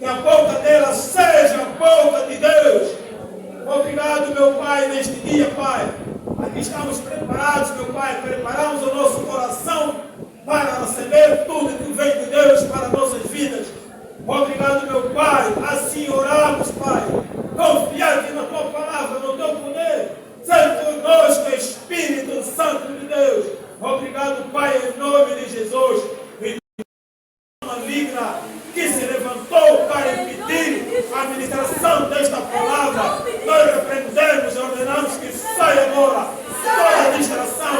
a boca dela seja a boca de Deus. Obrigado, meu Pai, neste dia, Pai. Aqui estamos preparados, meu Pai, preparamos o nosso coração para receber tudo que vem de Deus para nossas vidas. Obrigado, meu Pai. Assim oramos, Pai. Confiante na Tua palavra, no Teu poder. Seja conosco, Espírito Santo de Deus. Obrigado, Pai, em nome de Jesus. Maligna que se levantou para impedir a administração desta palavra, nós repreendemos e ordenamos que saia agora toda distração,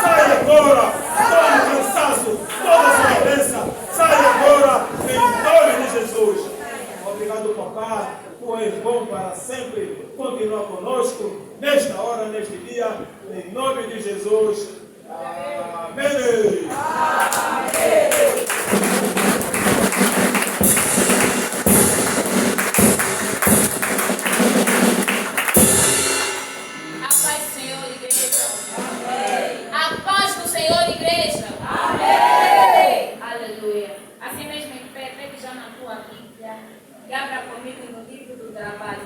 saia agora todo cansaço, toda violência, saia agora em nome de Jesus. Obrigado, Papai, Tu és bom para sempre, continua conosco nesta hora, neste dia, em nome de Jesus. Amém. Amém. E abra comigo no livro do trabalho.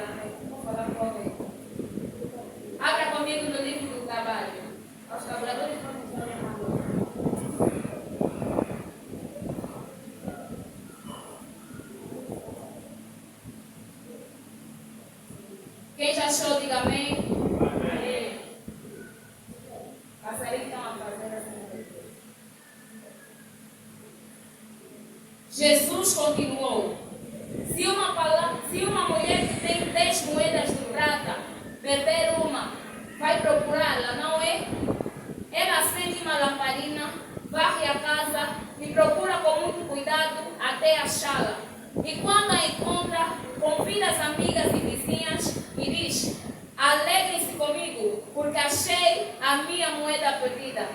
Vou falar com alguém. Abra comigo no livro do trabalho. Aos trabalhadores vamos ler agora. Quem já achou, diga amém. Amém. Passarei então a fazer assim. Jesus continuou. Se uma mulher que tem 10 moedas de prata perder uma, vai procurá-la, não é? Ela acende uma lamparina, varre a casa e procura com muito cuidado até achá-la. E quando a encontra, convida as amigas e vizinhas e diz: alegrem-se comigo, porque achei a minha moeda perdida.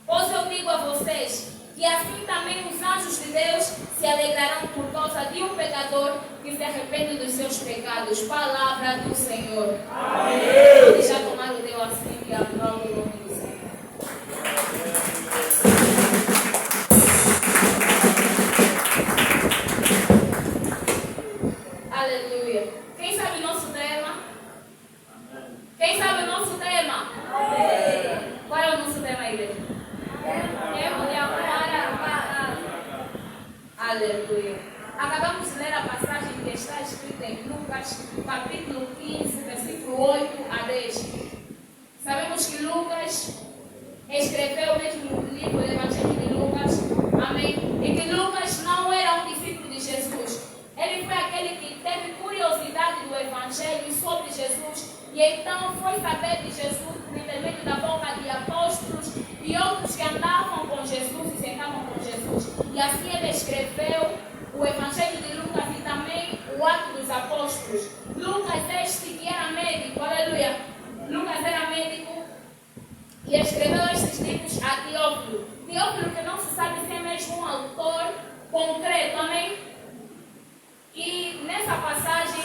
Pois eu digo a vocês que assim também os anjos de Deus se alegrarão por causa de um pecador que se arrepende dos seus pecados. Palavra do Senhor. Amém. Pode já tomar o teu assento e aplaudir o nome do Senhor. Aleluia. Quem sabe o nosso tema? Quem sabe o nosso tema? Amém. Qual é o nosso tema, igreja? Tempo de amar a paz. Aleluia. Acabamos de ler a passagem que está escrita em Lucas, capítulo 15, versículo 8 a 10. Sabemos que Lucas escreveu mesmo o livro do Evangelho de Lucas. Amém. E que Lucas não era um discípulo de Jesus. Ele foi aquele que teve curiosidade do Evangelho sobre Jesus. E então foi saber de Jesus por intermédio da boca de apóstolos e outros que andavam com Jesus e sentavam com Jesus. E assim ele escreveu o Evangelho de Lucas e também o Ato dos Apóstolos. Lucas este que era médico, aleluia. Lucas era médico e escreveu estes livros a Teófilo. Teófilo que não se sabe se é mesmo um autor concreto, amém? E nessa passagem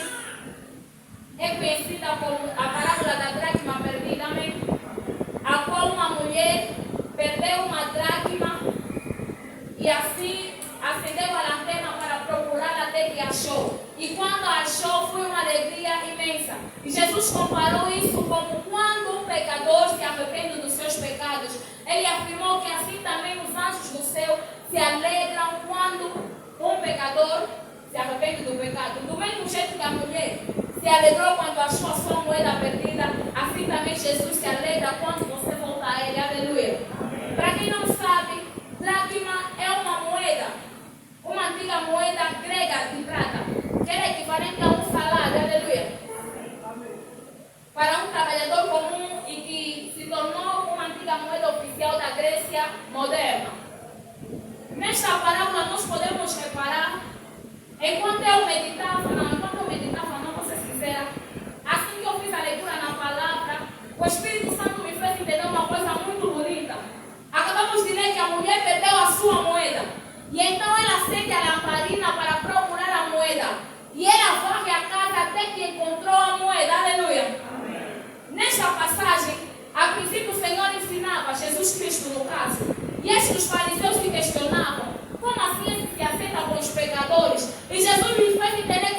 é conhecida como a parábola da dracma perdida, amém? A qual uma mulher perdeu uma dracma e assim acendeu a lanterna para procurar até que achou. E quando a achou, foi uma alegria imensa. E Jesus comparou isso como quando um pecador se arrepende dos seus pecados. Ele afirmou que assim também os anjos do céu se alegram quando um pecador se arrepende do pecado. Do mesmo jeito que a mulher se alegrou quando achou a sua moeda perdida, assim também Jesus se alegra quando você volta a Ele. Aleluia. Para quem não sabe, dracma é uma moeda, uma antiga moeda grega de prata, que era equivalente a um salário. Aleluia. Para um trabalhador comum e que se tornou uma antiga moeda oficial da Grécia moderna. Nesta parábola nós podemos reparar, enquanto eu meditava, não vou ser sincera, assim que eu fiz a leitura na palavra, o Espírito Santo me fez entender uma coisa muito bonita. Acabamos de ler que a mulher perdeu a sua moeda. E então ela acende a lamparina para procurar a moeda. E ela varre a casa até que encontrou a moeda. Aleluia. Amém. Nesta passagem, a princípio o Senhor ensinava, Jesus Cristo no caso, e estes fariseus se questionavam: como assim ele se aceita com os pecadores? E Jesus lhes fez entender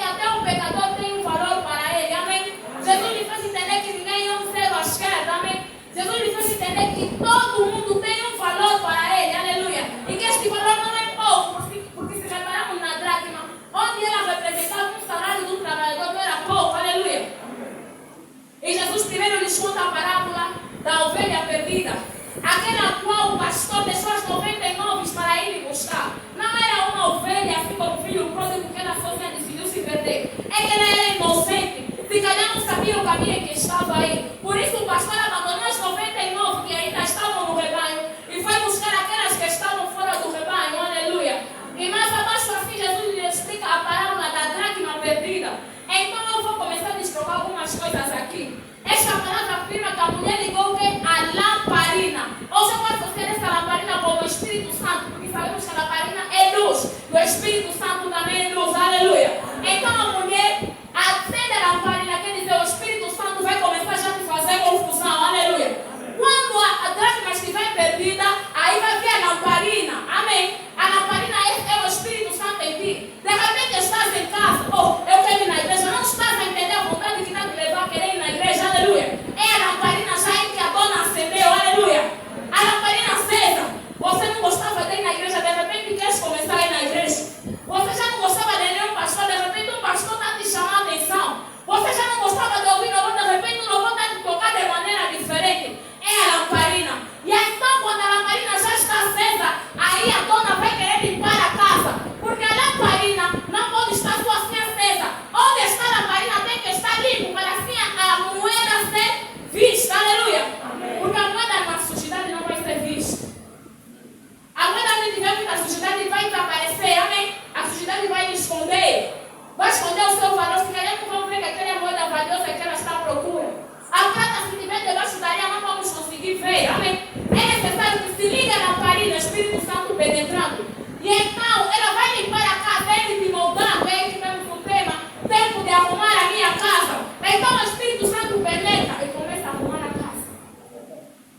Espírito Santo também luz, aleluia. Então a mulher acende a lamparina, quer dizer, o Espírito Santo vai começar já a te fazer confusão, aleluia. Quando a dracma estiver perdida, aí vai vir a lamparina, amém. A lamparina é o Espírito Santo em ti. De repente estás em casa, eu quero ir na igreja, não estás a entender a vontade que está te levar a querer ir na igreja, aleluia. É a lamparina já em que a dona acendeu, aleluia. A lamparina acesa. Você não gostava de ir na igreja, de repente queres começar a ir na igreja. Você já não gostava de nenhum pastor, de repente um pastor está te chamando a atenção. Você já não gostava de ouvir louvor, de repente o louvor está te tocar de maneira diferente. É a lamparina. E aí, então, quando a lamparina já está acesa, aí a dona vai querer limpar a casa. Porque a lamparina não pode estar só assim acesa. Onde está a lamparina tem que estar limpo, para assim a moeda ser vista. Aleluia. Porque a moeda na sujidade não vai ser vista. A moeda onde tiver muita sujidade vai desaparecer, amém? A sujidade vai lhe esconder. Vai esconder o seu valor. Se calhar não vão ver que aquela moeda valiosa que ela está à procura. A prata, se estiver debaixo da areia, não vamos conseguir ver, amém? É necessário que se ligue a lamparina, Espírito Santo penetrando. E então, ela vai limpar a casa, ele te moldando, ele tivemos um tema, tempo de arrumar a minha casa. Então, o Espírito Santo penetra e começa a arrumar a casa.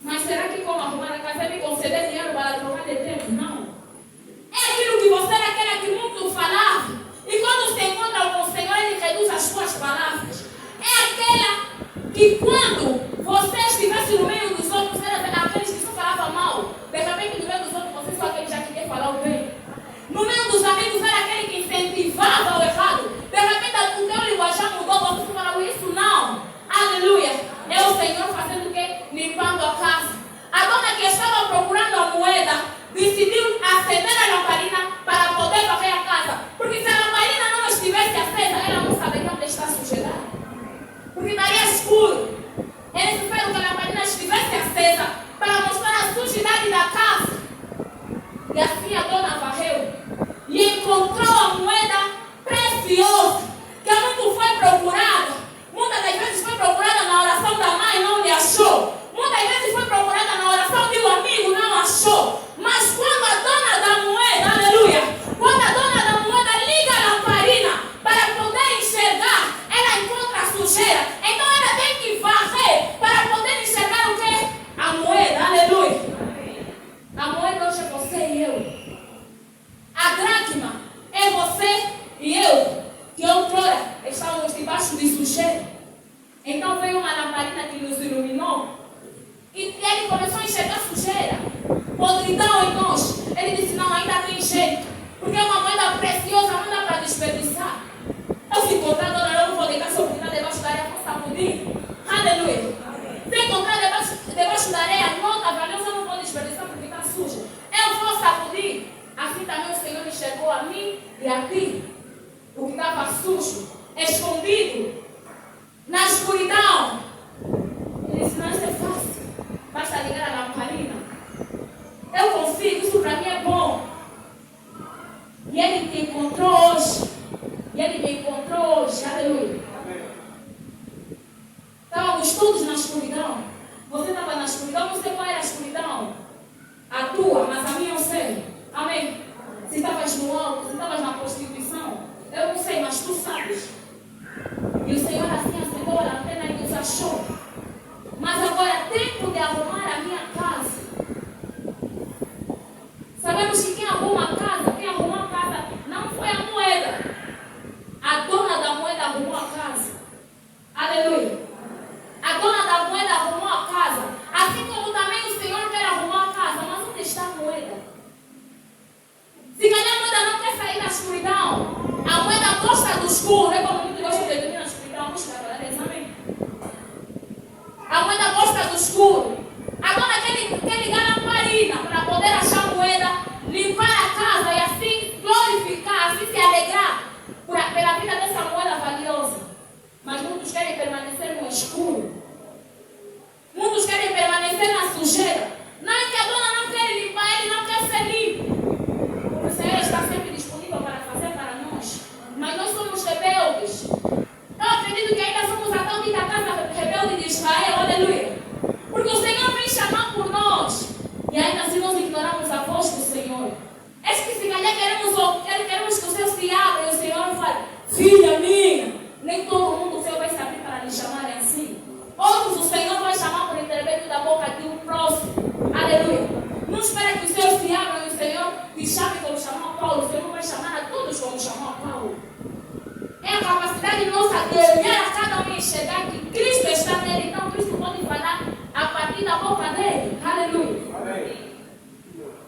Mas será que como arrumar a casa é me conceder dinheiro para trocar de tempo? Não. É aquilo que você era aquela que muito falava. E quando se encontra com o Senhor, ele reduz as suas palavras. É aquela que quando você estivesse no meio dos outros, era aqueles que só falavam mal. De repente, no meio dos outros, você só aquele já queria falar o bem. No meio dos amigos, era aquele que incentivava o errado. De repente, o teu linguajar mudou, você falava isso não. Aleluia. É o Senhor fazendo o quê? Limpando a casa. A dona que estava procurando a moeda, decidiu acender a lamparina para poder varrer a casa. Porque se a lamparina não estivesse acesa, ela não saberia onde está a sujidade. Porque estaria escuro. É necessário que a lamparina estivesse acesa para mostrar a sujidade da casa. E assim a dona varreu e encontrou a moeda preciosa, que muito foi procurada. Muitas das vezes foi procurada na oração da mãe, não lhe achou. Muitas vezes foi procurada na oração de um amigo, não achou. Mas quando a dona da moeda, aleluia, quando a dona da moeda liga a lamparina para poder enxergar, ela encontra a sujeira. Então ela tem que varrer para poder enxergar o quê? A moeda, aleluia. A moeda hoje é você e eu. A dracma é você e eu, que outrora estávamos debaixo de sujeira. Então veio uma lamparina que nos iluminou. E ele começou a enxergar sujeira, podridão em nós. Ele disse, não, ainda tem jeito. Porque é uma moeda preciosa, não dá para desperdiçar. Eu se encontrar, dona, eu não vou deitar sobre debaixo da areia com sacudir. Aleluia. Se encontrar debaixo da areia, nota valiosa, eu não vou desperdiçar porque está suja. Eu vou sacudir. Assim também o Senhor enxergou a mim e a ti. O que estava sujo, escondido, na escuridão. Ele disse, não, isso é fácil. Basta ligar a lamparina. Eu consigo, isso para mim é bom. E ele te encontrou hoje. E ele me encontrou hoje. Aleluia. Estávamos todos na escuridão. Você estava na escuridão, não sei qual era a escuridão. A tua, mas a minha eu sei. Amém. Se estavas no alto, se estavas na prostituição, eu não sei, mas tu sabes. E o Senhor assim acendeu a lanterna e nos achou. Mas agora é tempo de arrumar a minha casa. Sabemos que quem arrumou a casa não foi a moeda. A dona da moeda arrumou a casa. Aleluia. A dona da moeda arrumou a casa. Assim como também o Senhor quer arrumar a casa. Mas onde está a moeda? Se calhar a moeda não quer sair da escuridão. A moeda gosta do escuro. É como muito gosta de dormir na escuridão. Vamos trabalhar exame. A moeda gosta do escuro. A dona quer ligar a lamparina para poder achar a moeda, limpar a casa e assim glorificar, assim se alegrar pela vida dessa moeda valiosa. Mas muitos querem permanecer no escuro. Muitos querem permanecer na sujeira. Não é que a dona não quer limpar, ele não quer ser limpo. O Senhor está sempre disponível para fazer para nós. Mas nós somos rebeldes. filha minha. Nem todo mundo o Senhor vai se abrir para lhe chamarem assim. Outros o Senhor vai chamar por intermédio da boca de um próximo. Aleluia. Não espera que o Senhor se abra e o Senhor te chame como chamou a Paulo. O Senhor não vai chamar a todos como chamou a Paulo. É a capacidade nossa de olhar a cada um e enxergar que Cristo está nele. Então Cristo pode falar a partir da boca dele. Aleluia. Amém.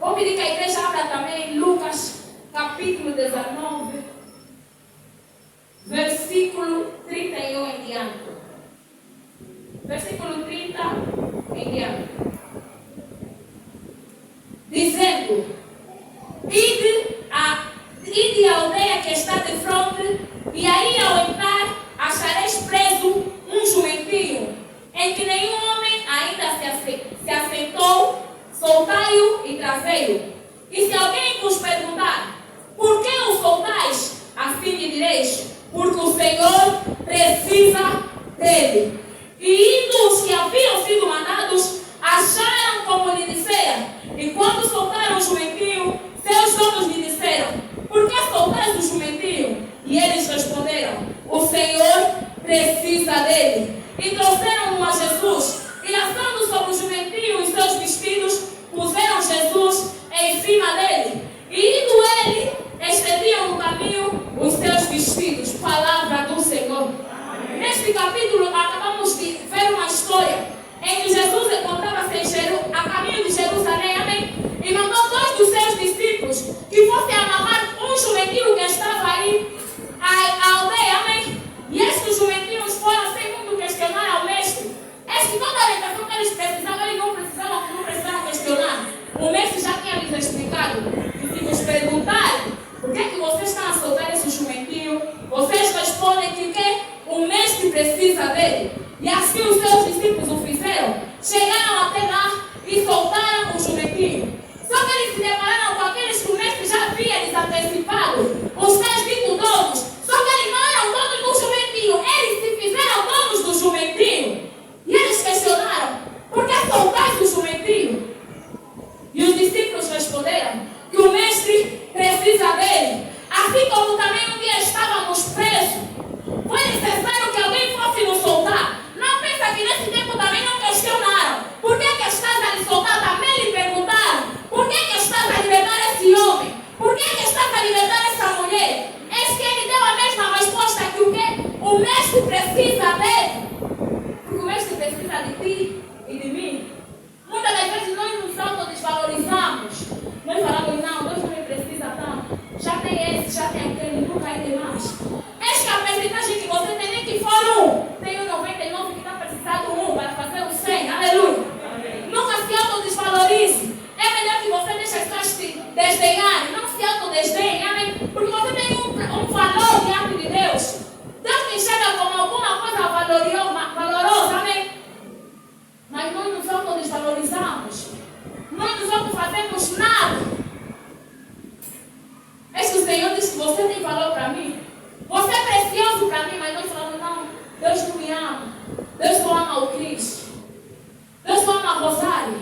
Vou pedir que a igreja abra também Lucas capítulo 19, versículo 31 em diante. Versículo 30 em diante. Dizendo: ide à aldeia que está de frente, e aí ao entrar achareis preso um jumentinho, em que nenhum homem ainda se assentou, soltai-o e trazei-o. E se alguém vos perguntar: por que o soltais? Assim lhe direis: porque o Senhor precisa dele. E indo os que haviam sido mandados, acharam como lhe disseram. E quando soltaram o jumentinho, seus donos lhe disseram: por que soltais o jumentinho? E eles responderam: o Senhor precisa dele. E trouxeram-no a Jesus, e lançando sobre o jumentinho os seus vestidos, puseram Jesus em cima dele. E indo ele, estendiam no caminho os seus vestidos. Palavra do Senhor. Neste capítulo acabamos de ver uma história em que Jesus encontrava-se a caminho de Jerusalém, amém? E mandou 2 dos seus discípulos que fossem amarrar um jumentinho que estava aí à aldeia, amém? E estes jumentinhos foram sem muito questionar ao mestre. É que toda a orientação que eles precisavam, eles não precisavam questionar. O mestre já tinha lhes explicado que se vos perguntarem por que é que vocês estão a soltar esse jumentinho, vocês respondem que o mestre precisa dele. E assim os seus discípulos o fizeram. Chegaram até lá e soltaram o jumentinho. Só que eles se depararam com aqueles que o mestre já havia lhes antecipado, os tais dito donos. Só que eles não eram donos do jumentinho, eles se fizeram donos do jumentinho. E eles questionaram: por que soltaste o jumentinho? E os discípulos responderam que o mestre precisa dele. Assim como também um dia estávamos presos, foi necessário que alguém fosse nos soltar. Não pensa que nesse tempo também não questionaram: por que estás a lhe soltar? Também lhe perguntaram: por que estás a libertar esse homem? Por que estás a libertar essa mulher? Eis que ele deu a mesma resposta que o quê? O mestre precisa dele. Porque o mestre precisa de ti e de mim. Muitas das vezes nós nos autodesvalorizamos. Nós falamos: não, Deus não me precisa tanto. Já tem esse, já tem aquele, nunca é demais. Eis que a percentagem que você tem, nem que for tem o 99 que está precisando para fazer o 100. Aleluia. Amém. Nunca se autodesvalorize. É melhor que você deixe as pessoas te desdenharem. Não se autodesdenhe. Amém. Porque você tem um valor diante de Deus. Deus te enxerga como alguma coisa valorosa. Amém. Mas nós nos autodesvalorizamos. Nós nos autofazemos nada. É que o Senhor diz que você tem valor para mim. Você é precioso para mim, mas nós falamos: não, Deus não me ama. Deus não ama o Cristo. Deus não ama a Rosário.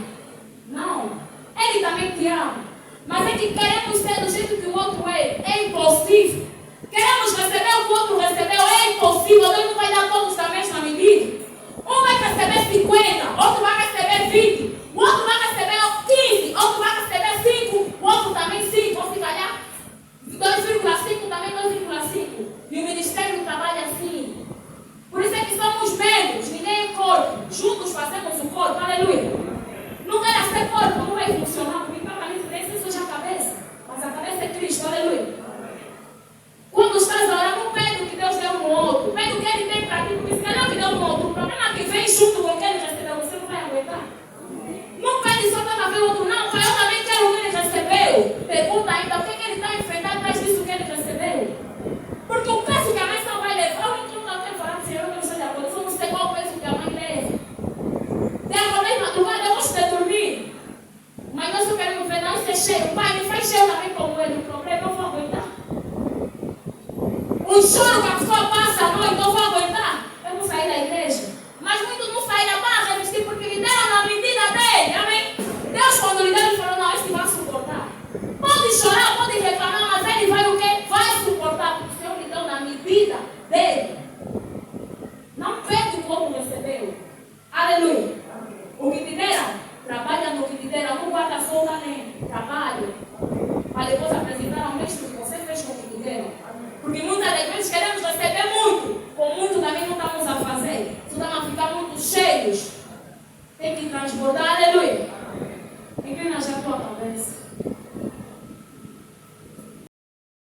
Não, Ele também te ama. Mas é que queremos ser do jeito que o outro é. É impossível. Queremos receber o que o outro recebeu. É impossível. Deus não vai dar todos da mesma medida. Um vai receber 50, outro vai receber 20, o outro vai receber 15, outro vai receber 5, o outro também 5, ou se calhar 2,5 também 2,5. E o ministério trabalha assim. Por isso é que somos membros, ninguém é corpo. Juntos fazemos o corpo, aleluia. Não quer ser corpo, não vai funcionar. Porque para mim precisa já a cabeça. Mas a cabeça é Cristo, aleluia. Quando estás orando, não pede o que Deus deu no outro. Pede o que Ele tem para ti, porque se calhar o que deu no outro. O problema é que vem junto com o que Ele recebeu, você não vai aguentar. Não pede só para ver o outro, não. Pai, eu também quero o que Ele recebeu. Pergunta ainda o que Ele está enfrentando atrás disso que Ele recebeu. Porque o peso que a mãe não vai levar, eu não quero falar do Senhor, eu não sei de acordo. Eu não sei qual o peso que a mãe leva. Tem a acordei de madrugada, eu gosto de dormir. Mas nós não queremos ver não ser cheio. Pai, me faz cheio também como Ele. O problema eu vou aguentar. O choro que a pessoa passa a noite, eu vou aguentar. Eu vou sair da igreja.